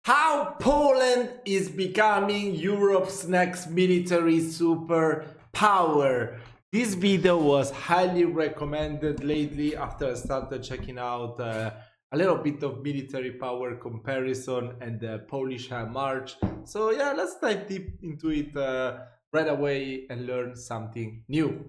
How Poland is becoming Europe's next military superpower. This video was highly recommended lately after I started checking out a little bit of military power comparison and the Polish march. So yeah, let's dive deep into it right away and learn something new.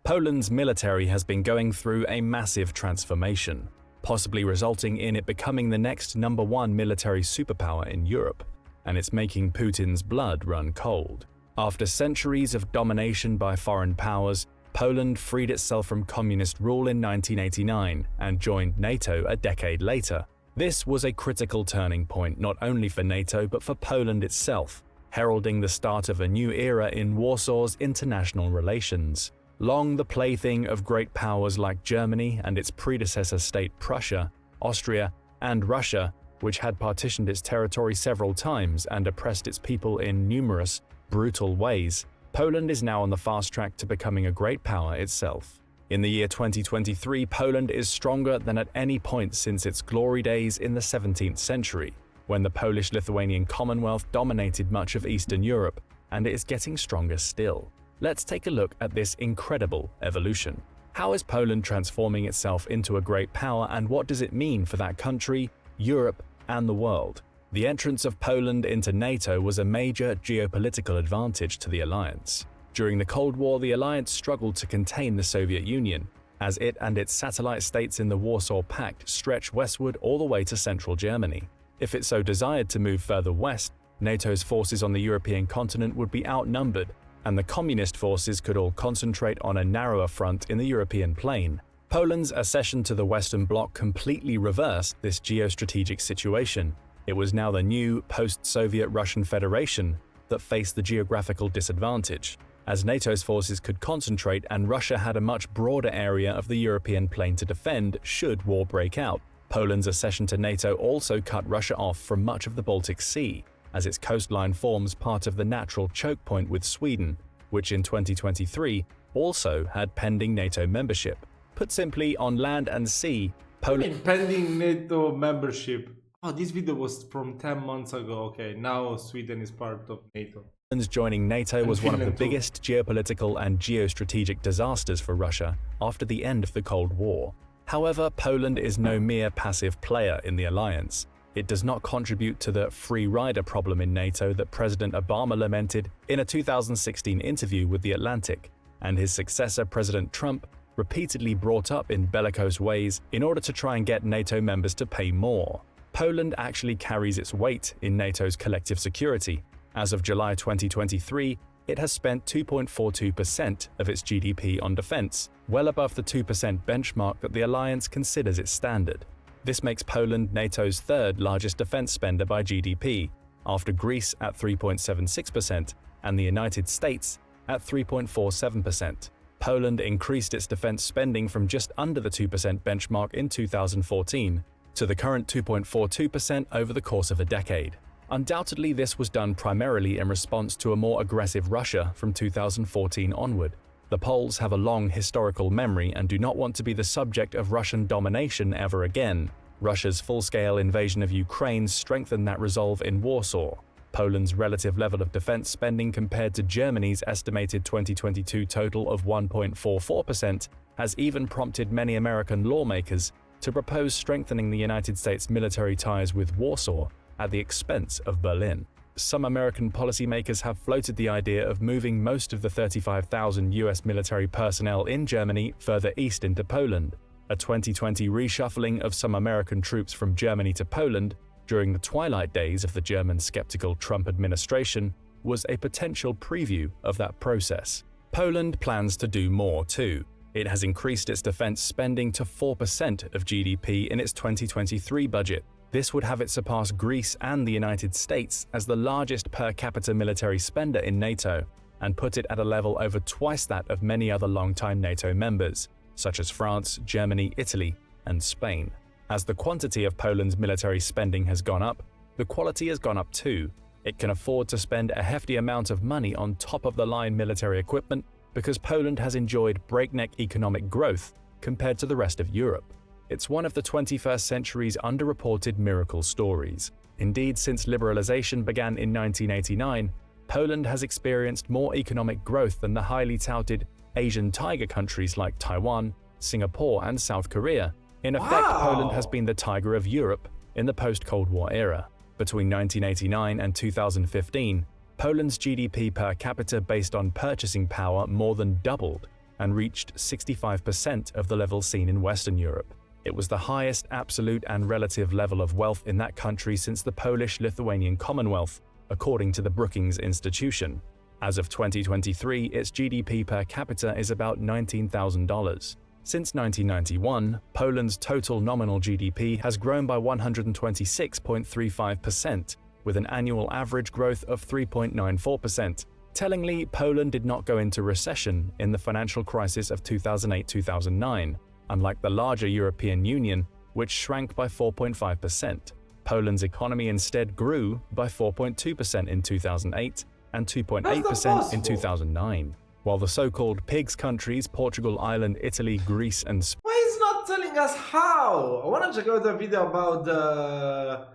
Poland's military has been going through a massive transformation, possibly resulting in it becoming the next #1 military superpower in Europe, and it's making Putin's blood run cold. After centuries of domination by foreign powers, Poland freed itself from communist rule in 1989 and joined NATO a decade later. This was a critical turning point not only for NATO but for Poland itself, heralding the start of a new era in Warsaw's international relations. Long the plaything of great powers like Germany and its predecessor state Prussia, Austria, and Russia, which had partitioned its territory several times and oppressed its people in numerous, brutal ways, Poland is now on the fast track to becoming a great power itself. In the year 2023, Poland is stronger than at any point since its glory days in the 17th century, when the Polish-Lithuanian Commonwealth dominated much of Eastern Europe, and it is getting stronger still. Let's take a look at this incredible evolution. How is Poland transforming itself into a great power, and what does it mean for that country, Europe, and the world? The entrance of Poland into NATO was a major geopolitical advantage to the alliance. During the Cold War, the alliance struggled to contain the Soviet Union, as it and its satellite states in the Warsaw Pact stretched westward all the way to central Germany. If it so desired to move further west, NATO's forces on the European continent would be outnumbered, and the communist forces could all concentrate on a narrower front in the European plain. Poland's accession to the Western Bloc completely reversed this geostrategic situation. It was now the new, post-Soviet Russian Federation that faced the geographical disadvantage, as NATO's forces could concentrate and Russia had a much broader area of the European plain to defend should war break out. Poland's accession to NATO also cut Russia off from much of the Baltic Sea, as its coastline forms part of the natural choke point with Sweden, which in 2023 also had pending NATO membership. Put simply, on land and sea, Poland... Pending NATO membership. Oh, this video was from 10 months ago. Okay, now Sweden is part of NATO. Poland's joining NATO was one of the Finland too. biggest geopolitical and geostrategic disasters for Russia after the end of the Cold War. However, Poland is no mere passive player in the alliance. It does not contribute to the free rider problem in NATO that President Obama lamented in a 2016 interview with The Atlantic, and his successor President Trump repeatedly brought up in bellicose ways in order to try and get NATO members to pay more. Poland actually carries its weight in NATO's collective security. As of July 2023, it has spent 2.42% of its GDP on defense, well above the 2% benchmark that the alliance considers its standard. This makes Poland NATO's third largest defense spender by GDP, after Greece at 3.76% and the United States at 3.47%. Poland increased its defense spending from just under the 2% benchmark in 2014 to the current 2.42% over the course of a decade. Undoubtedly, this was done primarily in response to a more aggressive Russia from 2014 onward. The Poles have a long historical memory and do not want to be the subject of Russian domination ever again. Russia's full-scale invasion of Ukraine strengthened that resolve in Warsaw. Poland's relative level of defense spending compared to Germany's estimated 2022 total of 1.44% has even prompted many American lawmakers to propose strengthening the United States military ties with Warsaw at the expense of Berlin. Some American policymakers have floated the idea of moving most of the 35,000 US military personnel in Germany further east into Poland. A 2020 reshuffling of some American troops from Germany to Poland during the twilight days of the German skeptical Trump administration was a potential preview of that process. Poland plans to do more too. It has increased its defense spending to 4% of GDP in its 2023 budget. This would have it surpass Greece and the United States as the largest per capita military spender in NATO, and put it at a level over twice that of many other longtime NATO members, such as France, Germany, Italy, and Spain. As the quantity of Poland's military spending has gone up, the quality has gone up too. It can afford to spend a hefty amount of money on top-of-the-line military equipment because Poland has enjoyed breakneck economic growth compared to the rest of Europe. It's one of the 21st century's underreported miracle stories. Indeed, since liberalization began in 1989, Poland has experienced more economic growth than the highly touted Asian tiger countries like Taiwan, Singapore, and South Korea. In effect, Poland has been the tiger of Europe in the post-Cold War era. Between 1989 and 2015, Poland's GDP per capita based on purchasing power more than doubled and reached 65% of the level seen in Western Europe. It was the highest absolute and relative level of wealth in that country since the Polish-Lithuanian Commonwealth, according to the Brookings Institution. As of 2023, its GDP per capita is about $19,000. Since 1991, Poland's total nominal GDP has grown by 126.35%, with an annual average growth of 3.94%. Tellingly, Poland did not go into recession in the financial crisis of 2008-2009, unlike the larger European Union, which shrank by 4.5%. Poland's economy instead grew by 4.2% in 2008 and 2.8% in 2009, while the so-called PIGS countries, Portugal, Ireland, Italy, Greece, and Spain, Why is not telling us how? I want to check out the video about the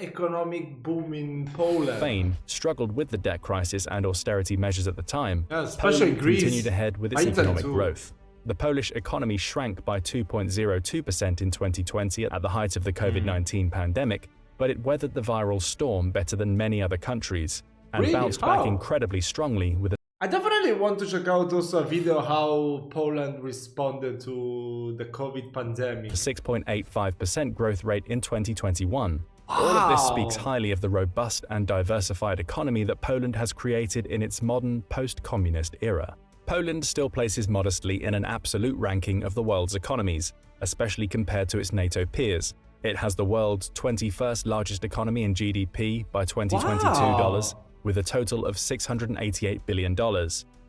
economic boom in Poland. struggled with the debt crisis and austerity measures at the time. Yeah, especially Poland Greece. continued ahead with its Italy economic too. growth. The Polish economy shrank by 2.02% in 2020 at the height of the COVID-19 pandemic, but it weathered the viral storm better than many other countries and Really? bounced back How? incredibly strongly with a I definitely want to check out also a video how Poland responded to the COVID pandemic. 6.85% growth rate in 2021. All of this speaks Wow. highly of the robust and diversified economy that Poland has created in its modern post-communist era. Poland still places modestly in an absolute ranking of the world's economies, especially compared to its NATO peers. It has the world's 21st largest economy in GDP by 2022 dollars, with a total of $688 billion.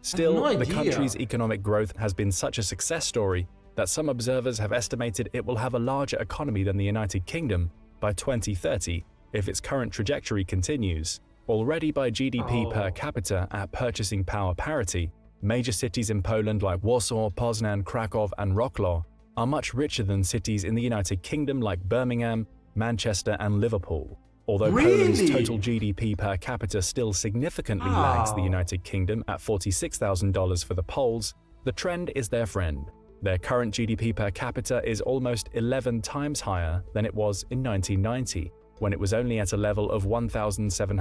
Still, no the idea. country's economic growth has been such a success story that some observers have estimated it will have a larger economy than the United Kingdom by 2030 if its current trajectory continues. Already by GDP per capita at purchasing power parity, major cities in Poland like Warsaw, Poznan, Krakow, and Wrocław are much richer than cities in the United Kingdom like Birmingham, Manchester, and Liverpool. Although Poland's Really? total GDP per capita still significantly lags the Wow. United Kingdom at $46,000 for the Poles, the trend is their friend. Their current GDP per capita is almost 11 times higher than it was in 1990, when it was only at a level of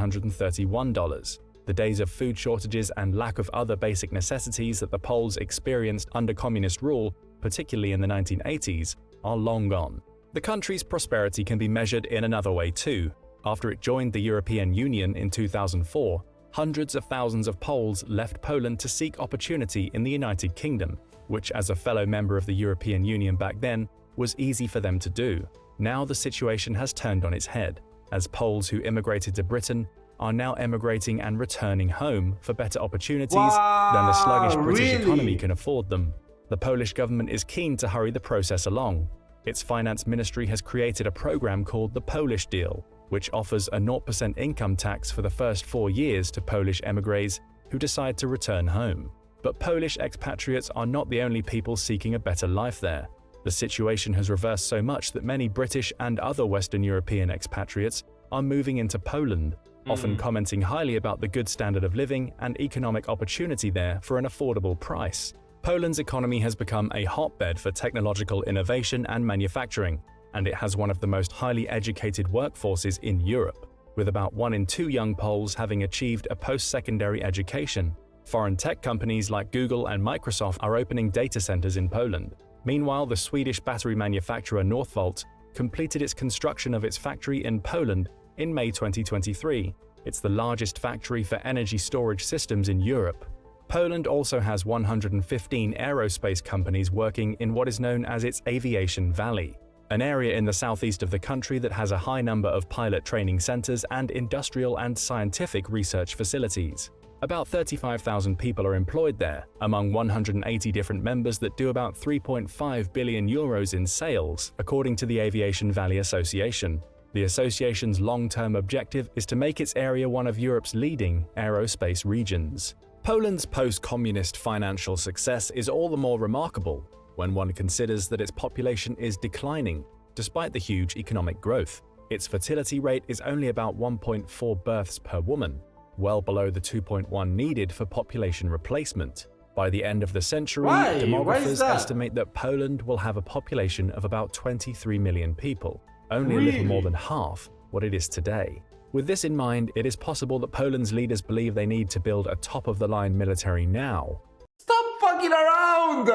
$1,731. The days of food shortages and lack of other basic necessities that the Poles experienced under communist rule, particularly in the 1980s, are long gone. The country's prosperity can be measured in another way too. After it joined the European Union in 2004, hundreds of thousands of Poles left Poland to seek opportunity in the United Kingdom, which as a fellow member of the European Union back then, was easy for them to do. Now the situation has turned on its head, as Poles who immigrated to Britain are now emigrating and returning home for better opportunities than the sluggish British really? economy can afford them. The Polish government is keen to hurry the process along. Its finance ministry has created a program called the Polish Deal, which offers a 0% income tax for the first 4 years to Polish émigrés who decide to return home. But Polish expatriates are not the only people seeking a better life there. The situation has reversed so much that many British and other Western European expatriates are moving into Poland, often commenting highly about the good standard of living and economic opportunity there for an affordable price. Poland's economy has become a hotbed for technological innovation and manufacturing, and it has one of the most highly educated workforces in Europe, with about 1 in 2 young Poles having achieved a post-secondary education. Foreign tech companies like Google and Microsoft are opening data centers in Poland. Meanwhile, the Swedish battery manufacturer Northvolt completed its construction of its factory in Poland in May 2023. It's the largest factory for energy storage systems in Europe. Poland also has 115 aerospace companies working in what is known as its Aviation Valley, an area in the southeast of the country that has a high number of pilot training centers and industrial and scientific research facilities. About 35,000 people are employed there, among 180 different members that do about 3.5 billion euros in sales, according to the Aviation Valley Association. The association's long-term objective is to make its area one of Europe's leading aerospace regions. Poland's post-communist financial success is all the more remarkable when one considers that its population is declining, despite the huge economic growth. Its fertility rate is only about 1.4 births per woman, well below the 2.1 needed for population replacement. By the end of the century, Why is demographers that? estimate that Poland will have a population of about 23 million people, only a little more Really? than half what it is today. With this in mind, it is possible that Poland's leaders believe they need to build a top-of-the-line military now. Stop fucking around!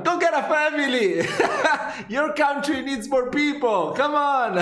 Go get a family! Your country needs more people! Come on!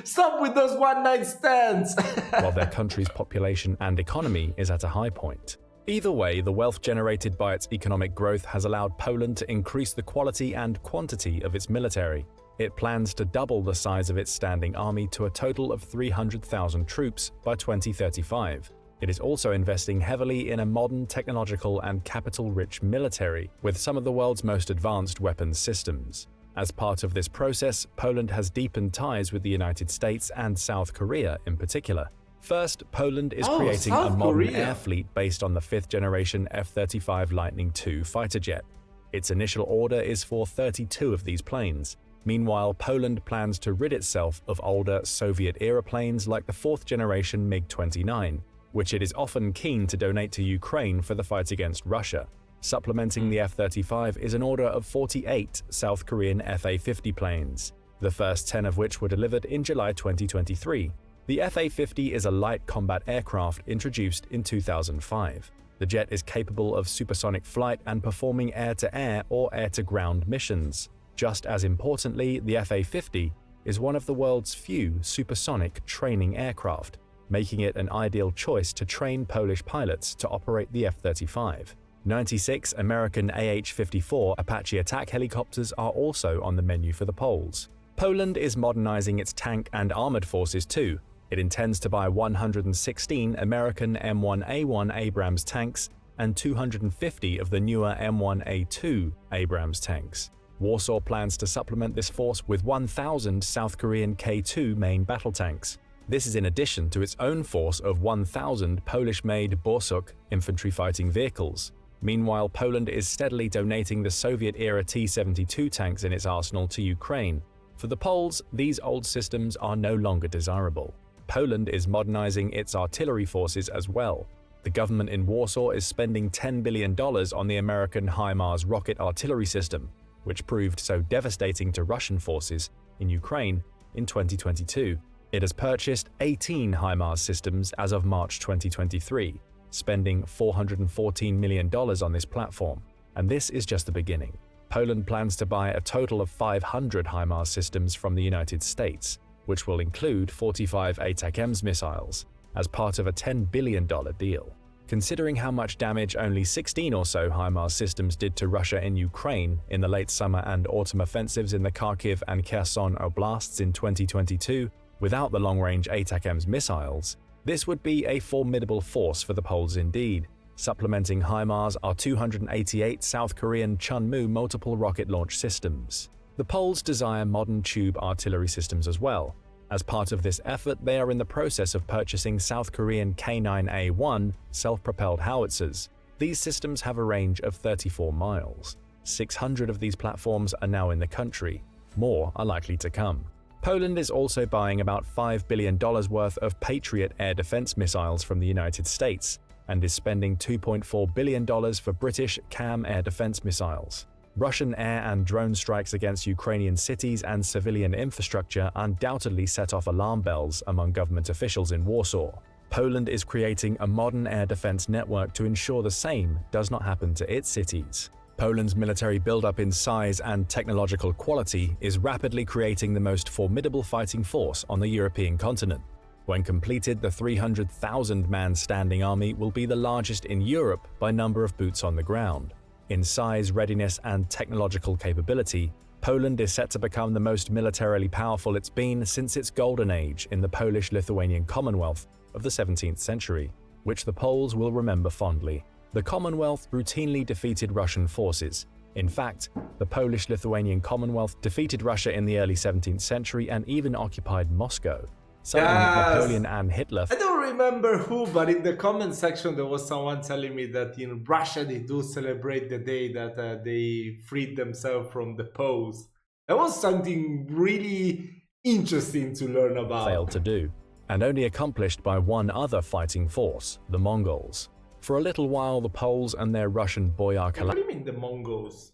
Stop with those one-night stands! While their country's population and economy is at a high point. Either way, the wealth generated by its economic growth has allowed Poland to increase the quality and quantity of its military. It plans to double the size of its standing army to a total of 300,000 troops by 2035. It is also investing heavily in a modern, technological, and capital-rich military with some of the world's most advanced weapons systems. As part of this process, Poland has deepened ties with the United States and South Korea in particular. First, Poland is creating a South modern Korea. air fleet based on the fifth-generation F-35 Lightning II fighter jet. Its initial order is for 32 of these planes. Meanwhile, Poland plans to rid itself of older Soviet-era planes like the fourth-generation MiG-29, which it is often keen to donate to Ukraine for the fight against Russia. Supplementing the F-35 is an order of 48 South Korean Fa-50 planes, the first 10 of which were delivered in July 2023. The Fa-50 is a light combat aircraft introduced in 2005. The jet is capable of supersonic flight and performing air-to-air or air-to-ground missions. Just as importantly, the Fa-50 is one of the world's few supersonic training aircraft, making it an ideal choice to train Polish pilots to operate the F-35. 96 American AH-54 Apache attack helicopters are also on the menu for the Poles. Poland is modernizing its tank and armored forces too. It intends to buy 116 American M1A1 Abrams tanks and 250 of the newer M1A2 Abrams tanks. Warsaw plans to supplement this force with 1,000 South Korean K2 main battle tanks. This is in addition to its own force of 1,000 Polish-made Borsuk infantry fighting vehicles. Meanwhile, Poland is steadily donating the Soviet-era T-72 tanks in its arsenal to Ukraine. For the Poles, these old systems are no longer desirable. Poland is modernizing its artillery forces as well. The government in Warsaw is spending $10 billion on the American HIMARS rocket artillery system, which proved so devastating to Russian forces in Ukraine in 2022. It has purchased 18 HIMARS systems as of March 2023, spending $414 million on this platform, and this is just the beginning. Poland plans to buy a total of 500 HIMARS systems from the United States, which will include 45 ATACMS missiles, as part of a $10 billion deal. Considering how much damage only 16 or so HIMARS systems did to Russia in Ukraine in the late summer and autumn offensives in the Kharkiv and Kherson oblasts in 2022, without the long-range ATACMS missiles, this would be a formidable force for the Poles indeed. Supplementing HIMARS are 288 South Korean Chunmoo multiple rocket launch systems. The Poles desire modern tube artillery systems as well. As part of this effort, they are in the process of purchasing South Korean K9A1 self-propelled howitzers. These systems have a range of 34 miles. 600 of these platforms are now in the country. More are likely to come. Poland is also buying about $5 billion worth of Patriot air defense missiles from the United States and is spending $2.4 billion for British CAM air defense missiles. Russian air and drone strikes against Ukrainian cities and civilian infrastructure undoubtedly set off alarm bells among government officials in Warsaw. Poland is creating a modern air defense network to ensure the same does not happen to its cities. Poland's military buildup in size and technological quality is rapidly creating the most formidable fighting force on the European continent. When completed, the 300,000-man standing army will be the largest in Europe by number of boots on the ground. In size, readiness, and technological capability, Poland is set to become the most militarily powerful it's been since its golden age in the Polish-Lithuanian Commonwealth of the 17th century, which the Poles will remember fondly. The Commonwealth routinely defeated Russian forces. In fact, the Polish-Lithuanian Commonwealth defeated Russia in the early 17th century and even occupied Moscow. Something Napoleon and Hitler. I don't remember who, but in the comment section there was someone telling me that in Russia they do celebrate the day that they freed themselves from the Poles. That was something really interesting to learn about. failed to do, and only accomplished by one other fighting force, the Mongols. For a little while, the Poles and their Russian boyar What do you mean the Mongols?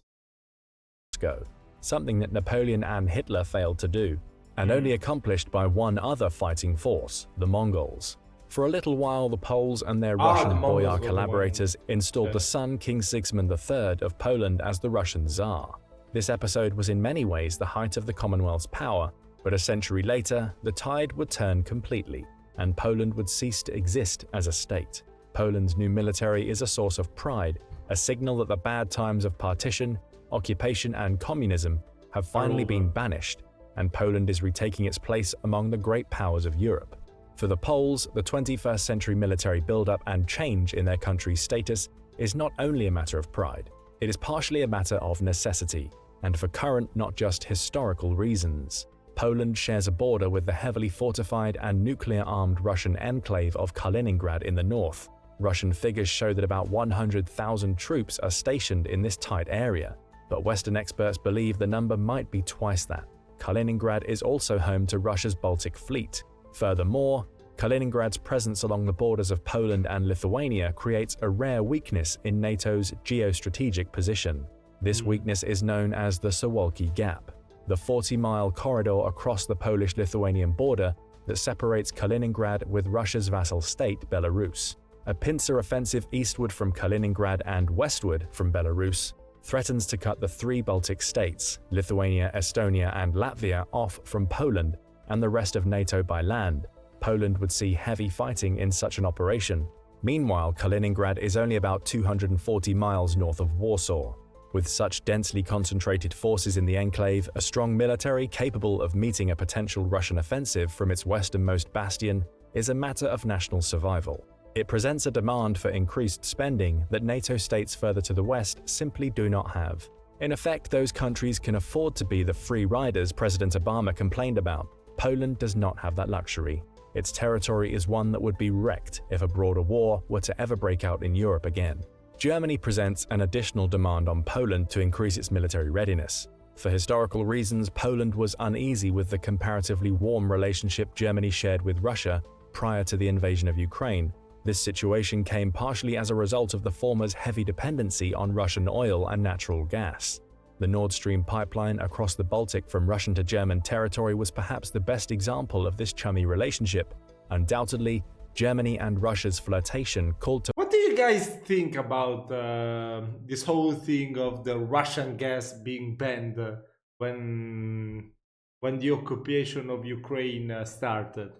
go, something that Napoleon and Hitler failed to do, and only accomplished by one other fighting force, the Mongols. For a little while, the Poles and their Russian the Mongols boyar were the collaborators installed Okay. the son, King Sigismund III of Poland, as the Russian Tsar. This episode was in many ways the height of the Commonwealth's power, but a century later, the tide would turn completely, and Poland would cease to exist as a state. Poland's new military is a source of pride, a signal that the bad times of partition, occupation, and communism have finally been banished, and Poland is retaking its place among the great powers of Europe. For the Poles, the 21st century military buildup and change in their country's status is not only a matter of pride, it is partially a matter of necessity, and for current, not just historical reasons. Poland shares a border with the heavily fortified and nuclear-armed Russian enclave of Kaliningrad in the north. Russian figures show that about 100,000 troops are stationed in this tight area, but Western experts believe the number might be twice that. Kaliningrad is also home to Russia's Baltic Fleet. Furthermore, Kaliningrad's presence along the borders of Poland and Lithuania creates a rare weakness in NATO's geostrategic position. This weakness is known as the Suwalki Gap, the 40-mile corridor across the Polish-Lithuanian border that separates Kaliningrad with Russia's vassal state, Belarus. A pincer offensive eastward from Kaliningrad and westward from Belarus threatens to cut the three Baltic states, Lithuania, Estonia, and Latvia, off from Poland and the rest of NATO by land. Poland would see heavy fighting in such an operation. Meanwhile, Kaliningrad is only about 240 miles north of Warsaw. With such densely concentrated forces in the enclave, a strong military capable of meeting a potential Russian offensive from its westernmost bastion is a matter of national survival. It presents a demand for increased spending that NATO states further to the west simply do not have. In effect, those countries can afford to be the free riders President Obama complained about. Poland does not have that luxury. Its territory is one that would be wrecked if a broader war were to ever break out in Europe again. Germany presents an additional demand on Poland to increase its military readiness. For historical reasons, Poland was uneasy with the comparatively warm relationship Germany shared with Russia prior to the invasion of Ukraine. This situation came partially as a result of the former's heavy dependency on Russian oil and natural gas. The Nord Stream pipeline across the Baltic from Russian to German territory was perhaps the best example of this chummy relationship. Undoubtedly, Germany and Russia's flirtation called to What do you guys think about this whole thing of the Russian gas being banned when the occupation of Ukraine started?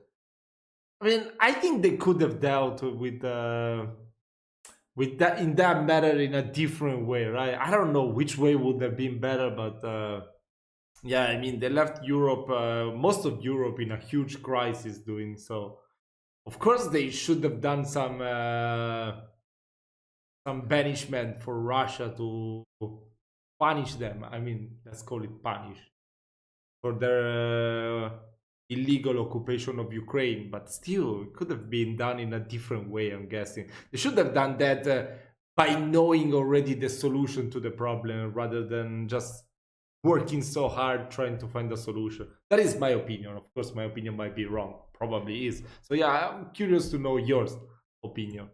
I mean, I think they could have dealt with that in that matter in a different way, right? I don't know which way would have been better, but yeah, I mean, they left Europe, most of Europe, in a huge crisis doing so. Of course, they should have done some banishment for Russia to punish them. I mean, let's call it punish for their illegal occupation of Ukraine. But still, it could have been done in a different way, I'm guessing. They should have done that by knowing already the solution to the problem rather than just working so hard trying to find a solution. That is my opinion. Of course, my opinion might be wrong. Probably is. So yeah, I'm curious to know your opinion.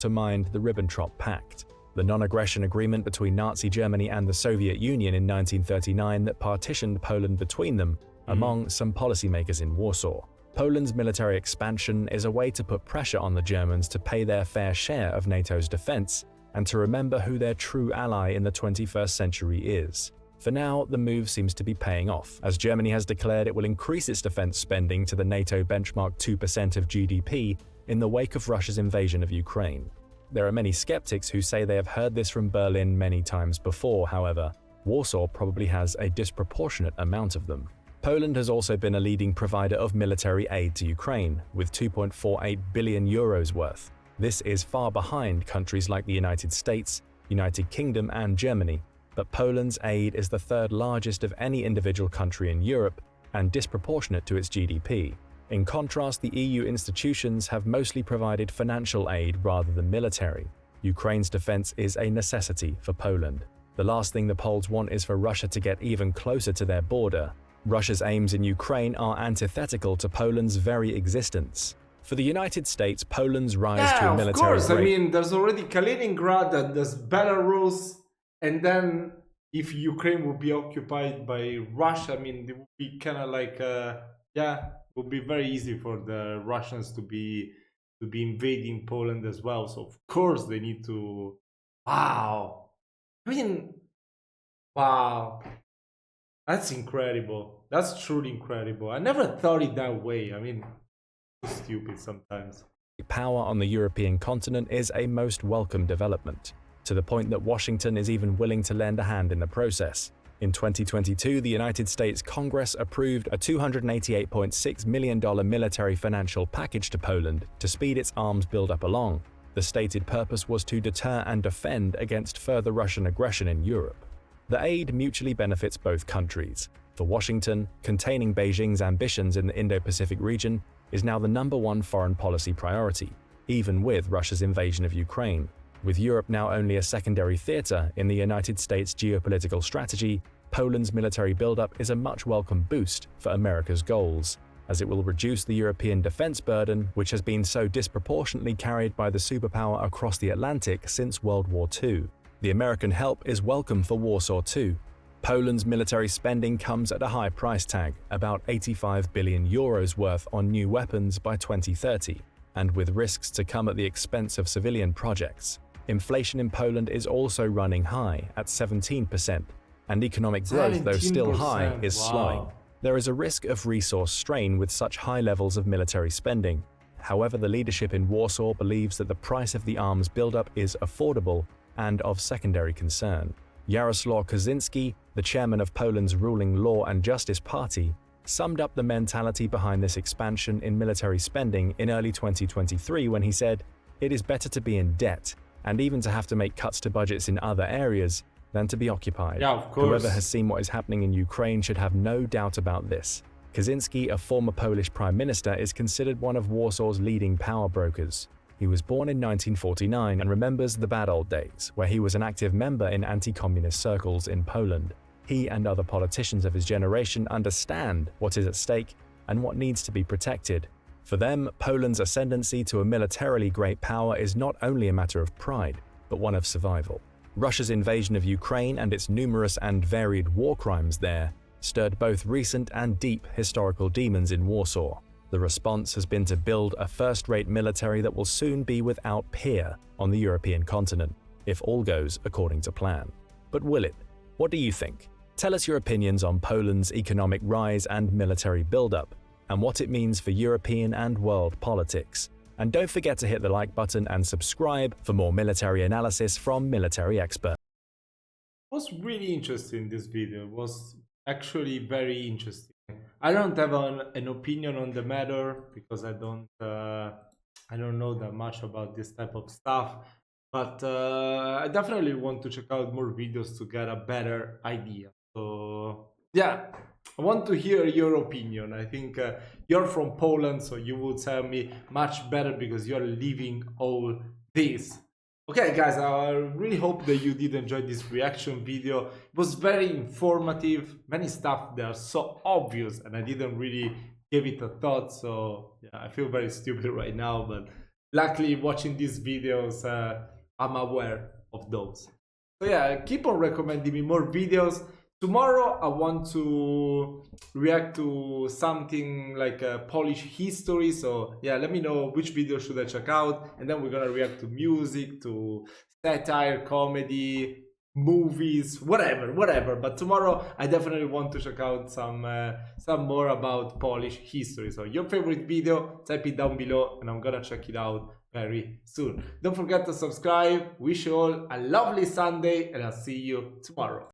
mind the Ribbentrop Pact, the non-aggression agreement between Nazi Germany and the Soviet Union in 1939 that partitioned Poland between them, among some policymakers in Warsaw. Poland's military expansion is a way to put pressure on the Germans to pay their fair share of NATO's defense and to remember who their true ally in the 21st century is. For now, the move seems to be paying off, as Germany has declared it will increase its defense spending to the NATO benchmark 2% of GDP in the wake of Russia's invasion of Ukraine. There are many skeptics who say they have heard this from Berlin many times before, however. Warsaw probably has a disproportionate amount of them. Poland has also been a leading provider of military aid to Ukraine, with 2.48 billion euros worth. This is far behind countries like the United States, United Kingdom, and Germany, but Poland's aid is the third largest of any individual country in Europe and disproportionate to its GDP. In contrast, the EU institutions have mostly provided financial aid rather than military. Ukraine's defense is a necessity for Poland. The last thing the Poles want is for Russia to get even closer to their border. Russia's aims in Ukraine are antithetical to Poland's very existence. For the United States, Poland's rise to a Yeah, of military course. I great mean, there's already Kaliningrad and there's Belarus, and then if Ukraine would be occupied by Russia, I mean, it would be kind of like, yeah, it would be very easy for the Russians to be invading Poland as well. So of course they need to. Wow. I mean, wow. That's incredible. That's truly incredible. I never thought it that way. I mean, so stupid sometimes. power on the European continent is a most welcome development, to the point that Washington is even willing to lend a hand in the process. In 2022, the United States Congress approved a $288.6 million military financial package to Poland to speed its arms buildup along. The stated purpose was to deter and defend against further Russian aggression in Europe. The aid mutually benefits both countries. For Washington, containing Beijing's ambitions in the Indo-Pacific region is now the #1 foreign policy priority, even with Russia's invasion of Ukraine. With Europe now only a secondary theater in the United States' geopolitical strategy, Poland's military buildup is a much welcome boost for America's goals, as it will reduce the European defense burden, which has been so disproportionately carried by the superpower across the Atlantic since World War II. The American help is welcome for Warsaw too. Poland's military spending comes at a high price tag, about 85 billion euros worth on new weapons by 2030, and with risks to come at the expense of civilian projects. Inflation in Poland is also running high at 17%, and economic growth, though still high, is slowing. There is a risk of resource strain with such high levels of military spending. However, the leadership in Warsaw believes that the price of the arms buildup is affordable and of secondary concern. Jarosław Kaczynski, the chairman of Poland's ruling Law and Justice Party, summed up the mentality behind this expansion in military spending in early 2023 when he said, "It is better to be in debt, and even to have to make cuts to budgets in other areas, than to be occupied." Yeah, of course. Whoever has seen what is happening in Ukraine should have no doubt about this. Kaczynski, a former Polish prime minister, is considered one of Warsaw's leading power brokers. He was born in 1949 and remembers the bad old days, where he was an active member in anti-communist circles in Poland. He and other politicians of his generation understand what is at stake and what needs to be protected. For them, Poland's ascendancy to a militarily great power is not only a matter of pride, but one of survival. Russia's invasion of Ukraine and its numerous and varied war crimes there stirred both recent and deep historical demons in Warsaw. The response has been to build a first-rate military that will soon be without peer on the European continent, if all goes according to plan. But will it? What do you think? Tell us your opinions on Poland's economic rise and military buildup, and what it means for European and world politics. And don't forget to hit the like button and subscribe for more military analysis from military experts. It was really interesting, this video. It was actually very interesting. I don't have an opinion on the matter because I don't know that much about this type of stuff, but I definitely want to check out more videos to get a better idea. So yeah, I want to hear your opinion. I think you're from Poland, so you will tell me much better because you're living all this. Okay guys, I really hope that you did enjoy this reaction video. It was very informative, many stuff that are so obvious and I didn't really give it a thought, so yeah, I feel very stupid right now, but luckily watching these videos I'm aware of those. So yeah, keep on recommending me more videos. Tomorrow I want to react to something like Polish history, so yeah, let me know which video should I check out, and then we're gonna react to music, to satire, comedy, movies, whatever. But tomorrow I definitely want to check out some more about Polish history. So your favorite video, type it down below and I'm gonna check it out very soon. Don't forget to subscribe. Wish you all a lovely Sunday and I'll see you tomorrow.